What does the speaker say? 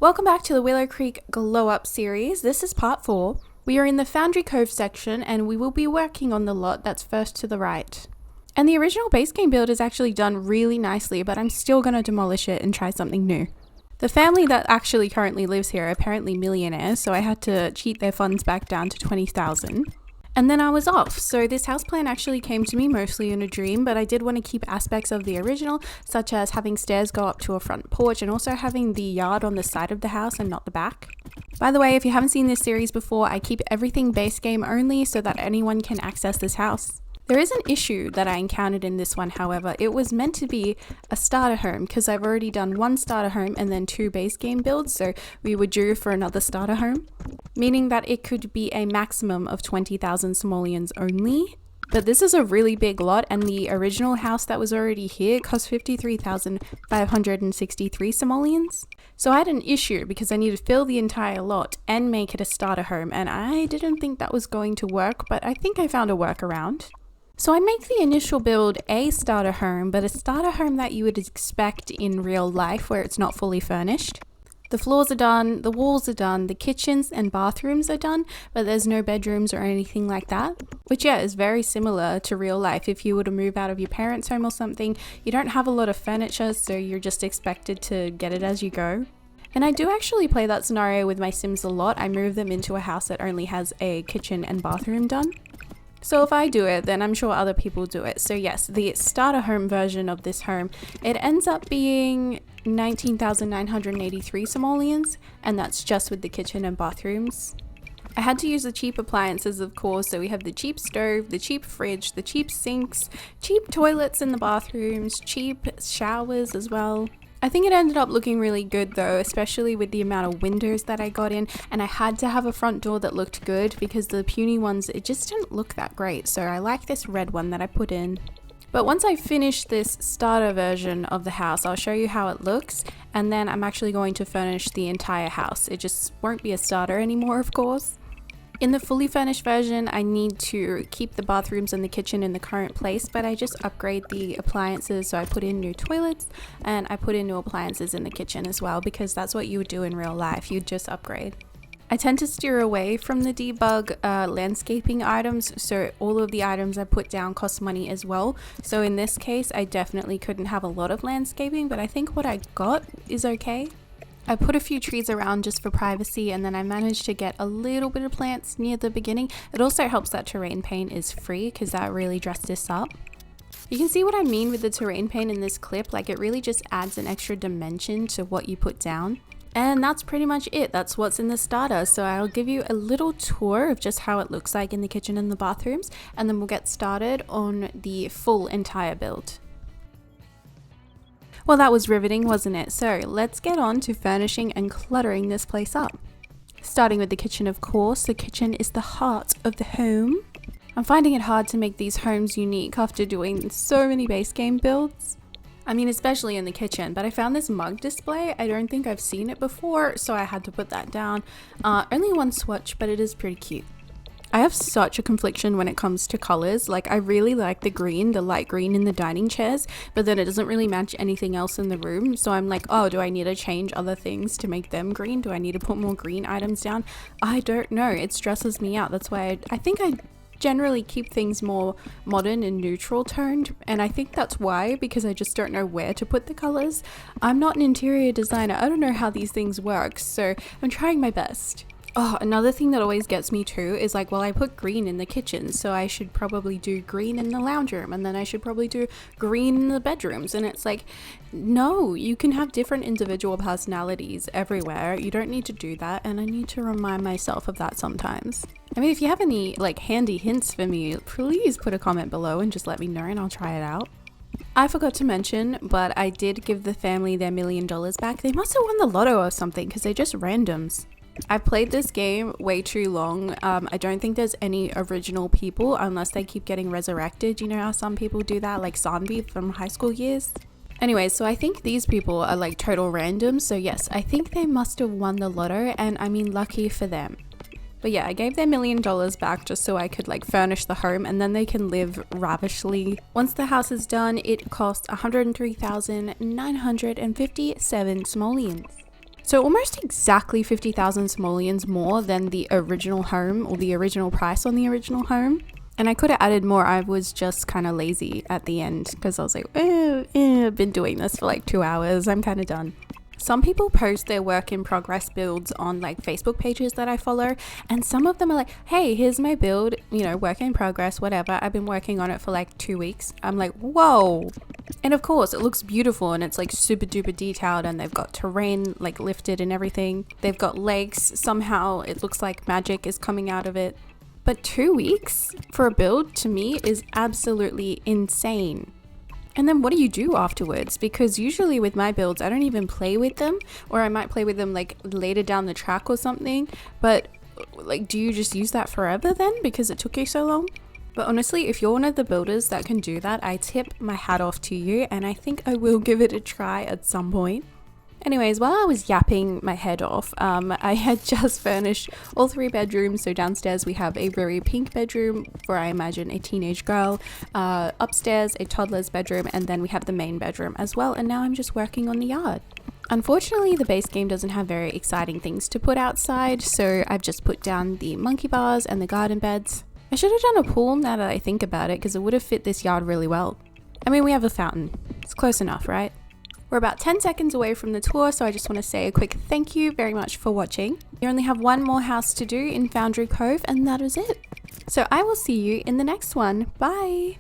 Welcome back to the Willow Creek Glow Up series. This is part 4. We are in the Foundry Cove section and we will be working on the lot that's first to the right. And the original base game build is actually done really nicely, but I'm still going to demolish it and try something new. The family that actually currently lives here are apparently millionaires, so I had to cheat their funds back down to 20,000. And then I was off. So this house plan actually came to me mostly in a dream, but I did want to keep aspects of the original, such as having stairs go up to a front porch and also having the yard on the side of the house and not the back. By the way, if you haven't seen this series before, I keep everything base game only so that anyone can access this house. There is an issue that I encountered in this one, however. It was meant to be a starter home because I've already done one starter home and then 2 base game builds, so we were due for another starter home, meaning that it could be a maximum of 20,000 simoleons only. But this is a really big lot, and the original house that was already here cost 53,563 simoleons. So I had an issue because I needed to fill the entire lot and make it a starter home, and I didn't think that was going to work, but I think I found a workaround. So I make the initial build a starter home, but a starter home that you would expect in real life where it's not fully furnished. The floors are done, the walls are done, the kitchens and bathrooms are done, but there's no bedrooms or anything like that. Which is very similar to real life. If you were to move out of your parents' home or something, you don't have a lot of furniture, so you're just expected to get it as you go. And I do actually play that scenario with my Sims a lot. I move them into a house that only has a kitchen and bathroom done. So if I do it, then I'm sure other people do it. So yes, the starter home version of this home, it ends up being 19,983 simoleons, and that's just with the kitchen and bathrooms. I had to use the cheap appliances, of course, so we have the cheap stove, the cheap fridge, the cheap sinks, cheap toilets in the bathrooms, cheap showers as well. I think it ended up looking really good though, especially with the amount of windows that I got in, and I had to have a front door that looked good because the puny ones, it just didn't look that great, so I like this red one that I put in. But once I finish this starter version of the house, I'll show you how it looks, and then I'm actually going to furnish the entire house. It just won't be a starter anymore, of course. In the fully furnished version, I need to keep the bathrooms and the kitchen in the current place, but I just upgrade the appliances. So I put in new toilets and I put in new appliances in the kitchen as well, because that's what you would do in real life. You'd just upgrade. I tend to steer away from the debug landscaping items, so all of the items I put down cost money as well. So in this case, I definitely couldn't have a lot of landscaping, but I think what I got is okay. I put a few trees around just for privacy, and then I managed to get a little bit of plants near the beginning. It also helps that terrain paint is free because that really dressed this up. You can see what I mean with the terrain paint in this clip, like it really just adds an extra dimension to what you put down. And that's pretty much it. That's what's in the starter. So I'll give you a little tour of just how it looks like in the kitchen and the bathrooms, and then we'll get started on the full entire build. Well, that was riveting, wasn't it? So let's get on to furnishing and cluttering this place up. Starting with the kitchen, of course. The kitchen is the heart of the home. I'm finding it hard to make these homes unique after doing so many base game builds. I mean, especially in the kitchen, but I found this mug display. I don't think I've seen it before, so I had to put that down. Only one swatch, but it is pretty cute. I have such a confliction when it comes to colors. Like, I really like the green, the light green in the dining chairs, but then it doesn't really match anything else in the room. So I'm like, oh, do I need to change other things to make them green? Do I need to put more green items down? I don't know. It stresses me out. That's why I think I generally keep things more modern and neutral toned, and I think that's why, because I just don't know where to put the colors. I'm not an interior designer. I don't know how these things work, so I'm trying my best. Oh, another thing that always gets me too is like, well, I put green in the kitchen, so I should probably do green in the lounge room, and then I should probably do green in the bedrooms. And it's like, no, you can have different individual personalities everywhere. You don't need to do that, and I need to remind myself of that sometimes. I mean, if you have any like handy hints for me, please put a comment below and just let me know and I'll try it out. I forgot to mention, but I did give the family their $1 million back. They must have won the lotto or something because they're just randoms. I've played this game way too long. I don't think there's any original people unless they keep getting resurrected. You know how some people do that, like Sanvi from high school years? Anyway, so I think these people are like total randoms. So yes, I think they must have won the lotto, and I mean, lucky for them. But yeah, I gave their $1 million back just so I could like furnish the home, and then they can live ravishly. Once the house is done, it costs 103,957 simoleons. So almost exactly 50,000 simoleons more than the original home, or the original price on the original home. And I could have added more. I was just kind of lazy at the end because I was like, I've been doing this for like 2 hours. I'm kind of done. Some people post their work in progress builds on like Facebook pages that I follow, and some of them are like, hey, here's my build, you know, work in progress, whatever. I've been working on it for like 2 weeks. I'm like, whoa. And of course it looks beautiful and it's like super duper detailed, and they've got terrain like lifted and everything. They've got legs. Somehow it looks like magic is coming out of it. But 2 weeks for a build to me is absolutely insane. And then what do you do afterwards? Because usually with my builds, I don't even play with them, or I might play with them like later down the track or something. But like, do you just use that forever then because it took you so long? But honestly, if you're one of the builders that can do that, I tip my hat off to you, and I think I will give it a try at some point. Anyways, while I was yapping my head off, I had just furnished all 3 bedrooms. So downstairs we have a very pink bedroom for, I imagine, a teenage girl. Upstairs, a toddler's bedroom, and then we have the main bedroom as well. And now I'm just working on the yard. Unfortunately, the base game doesn't have very exciting things to put outside, so I've just put down the monkey bars and the garden beds. I should have done a pool now that I think about it, because it would have fit this yard really well. I mean, we have a fountain. It's close enough, right? We're about 10 seconds away from the tour, so I just want to say a quick thank you very much for watching. You only have one more house to do in Foundry Cove, and that is it. So I will see you in the next one. Bye!